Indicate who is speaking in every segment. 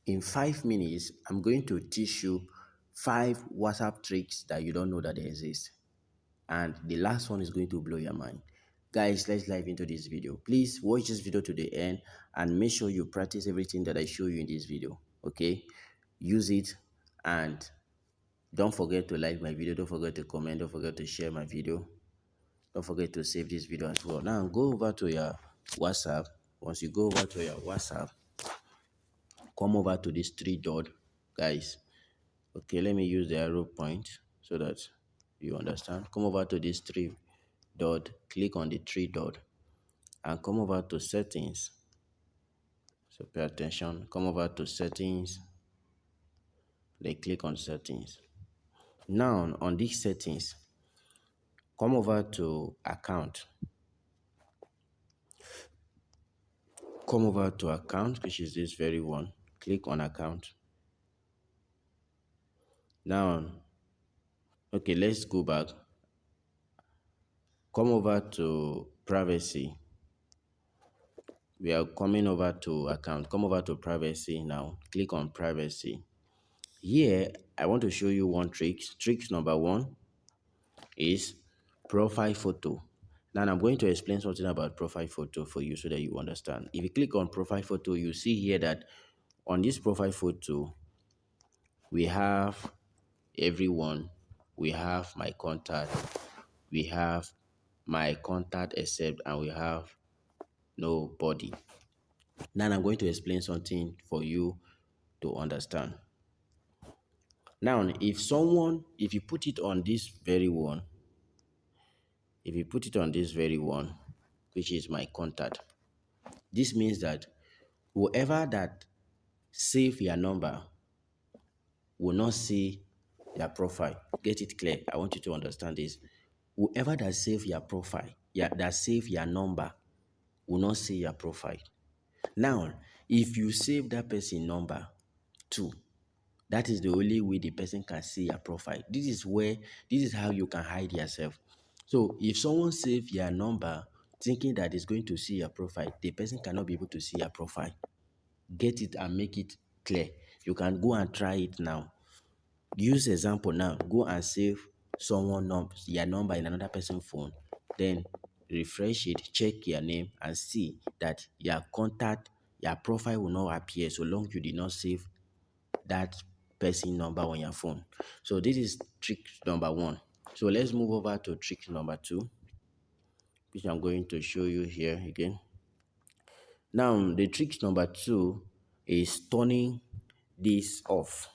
Speaker 1: In 5 minutes, I'm going to teach you 5 WhatsApp tricks that you don't know that they exist. And the last one is going to blow your mind. Guys, let's dive into this video. Please watch this video to the end and make sure you practice everything that I show you in this video. Okay? Use it, and don't forget to like my video. Don't forget to comment. Don't forget to share my video. Don't forget to save this video as well. Now go over to your WhatsApp. Once you go over to your WhatsApp, come over to this three dot, guys. Okay, let me use the arrow point so that you understand. Come over to this three dot, click on the three dot, and come over to settings. So pay attention. Come over to settings, then click on settings. Now on these settings, come over to account. Come over to account, which is this very one. Click on account. Now, okay, let's go back. Come over to privacy. We are coming over to account. Come over to privacy now. Click on privacy. Here, I want to show you one trick. Trick number one is profile photo. Now, I'm going to explain something about profile photo for you so that you understand. If you click on profile photo, you see here that on this profile photo, we have everyone. We have my contact. We have my contact except, and we have nobody. Now I'm going to explain something for you to understand. Now, if you put it on this very one, which is my contact, this means that whoever that save your number will not see your profile. Get it clear? I want you to understand this. Whoever that save your profile, that save your number, will not see your profile. Now, if you save that person number too, that is the only way the person can see your profile. This is how you can hide yourself. So if someone save your number thinking that it's going to see your profile, the person cannot be able to see your profile. Get it and make it clear. You can go and try it now. Use example now. Go and save your number in another person's phone. Then refresh it, check your name, and see that your profile will not appear so long you did not save that person number on your phone. So this is trick number one. So let's move over to trick number two, which I'm going to show you here again. Now the trick number two is turning this off,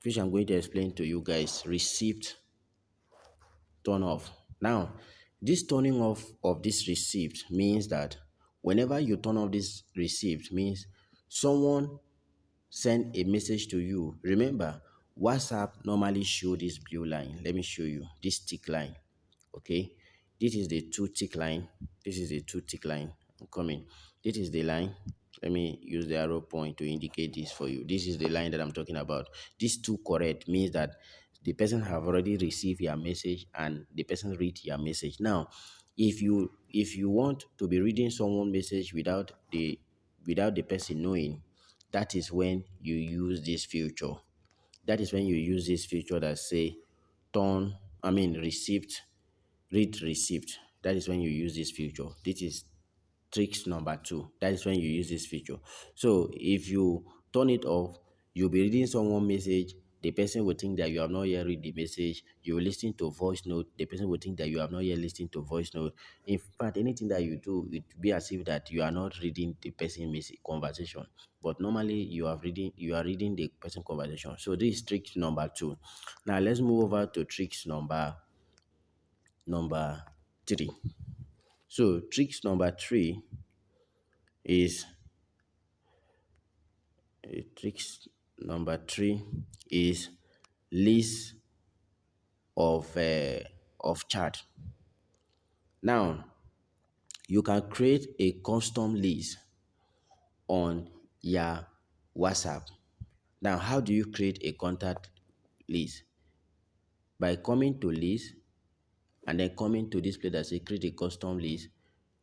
Speaker 1: which I'm going to explain to you guys. Receipt turn off. Now this turning off of this receipt means that whenever you turn off this receipt, means someone send a message to you. Remember, WhatsApp normally show this blue line. Let me show you this tick line. Okay, this is the two tick line. This is the two tick line. I'm coming. This is the line. Let me use the arrow point to indicate this for you. This is the line that I'm talking about. This two correct means that the person have already received your message and the person read your message. Now, if you want to be reading someone message without the person knowing, that is when you use this feature. That is when you use this feature that say receipt, read receipt. That is when you use this feature. This is tricks number two. That is when you use this feature. So if you turn it off, you'll be reading someone message. The person will think that you have not yet read the message. You will listen to voice note. The person will think that you have not yet listened to voice note. In fact, anything that you do, it will be as if that you are not reading the person message conversation. But normally you are reading the person conversation. So this is trick number two. Now let's move over to tricks number three. So tricks number three is tricks number three is list of chat. Now you can create a custom list on your WhatsApp. Now how do you create a contact list? By coming to list and then coming to this place that says create a custom list.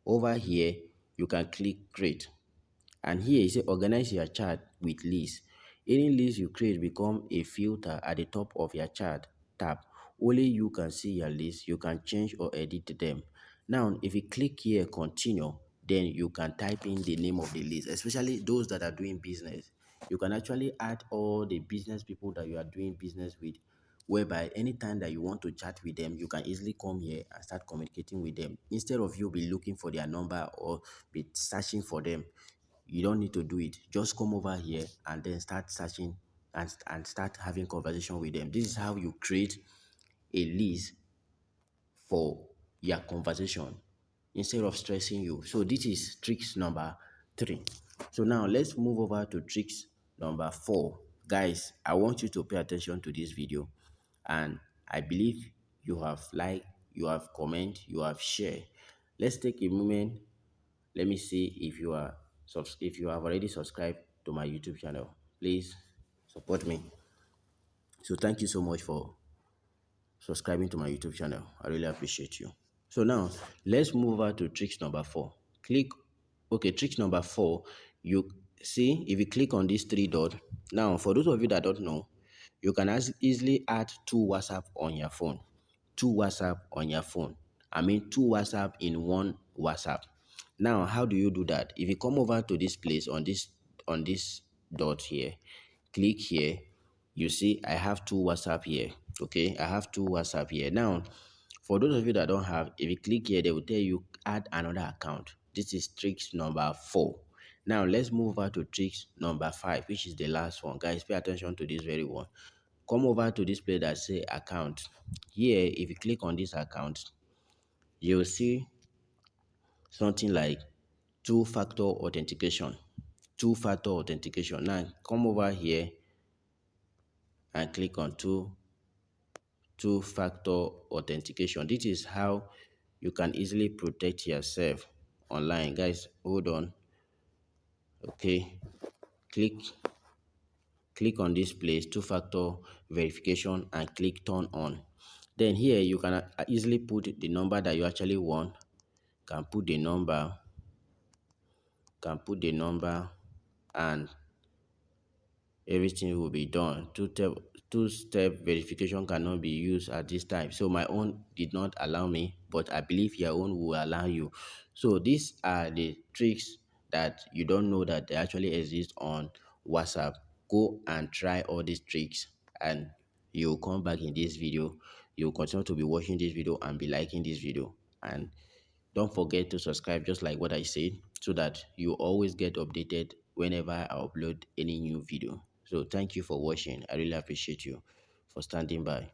Speaker 1: Over here you can click create. And here you say organize your chart with lists. Any list you create become a filter at the top of your chart tab. Only you can see your list. You can change or edit them. Now, if you click here, continue, then you can type in the name of the list, especially those that are doing business. You can actually add all the business people that you are doing business with, whereby anytime that you want to chat with them, you can easily come here and start communicating with them instead of you be looking for their number or be searching for them. You don't need to do it. Just come over here and then start searching and start having conversation with them. This is how you create a list for your conversation instead of stressing you. So this is tricks number 3. So now let's move over to tricks number 4. Guys, I want you to pay attention to this video, and I believe you have liked, you have comment, you have shared. Let's take a moment. Let me see if you are if you have already subscribed to my YouTube channel. Please support me. So thank you so much for subscribing to my YouTube channel. I really appreciate you. So now let's move over to tricks number 4. Click, okay, tricks number 4. You see, if you click on this three dot, now for those of you that don't know, you can as easily add two WhatsApp on your phone. Two WhatsApp on your phone. I mean, two WhatsApp in one WhatsApp. Now, how do you do that? If you come over to this place on this dot here, click here, you see I have two WhatsApp here. Okay, I have two WhatsApp here. Now, for those of you that don't have, if you click here, they will tell you add another account. This is tricks number 4. Now let's move over to tricks number 5, which is the last one. Guys, pay attention to this very one. Come over to this place that say account. Here, if you click on this account, you'll see something like two-factor authentication. Two-factor authentication. Now come over here and click on two-factor authentication. This is how you can easily protect yourself online. Guys, hold on. Okay, click on this place, two-factor verification, and click turn on. Then here you can easily put the number that you actually want. Can put the number, and everything will be done. Two-step verification cannot be used at this time, so my own did not allow me, but I believe your own will allow you. So these are the tricks that you don't know that they actually exist on WhatsApp. Go and try all these tricks, and you'll come back in this video. You'll continue to be watching this video and be liking this video, and don't forget to subscribe, just like what I said, so that you always get updated whenever I upload any new video. So thank you for watching. I really appreciate you for standing by.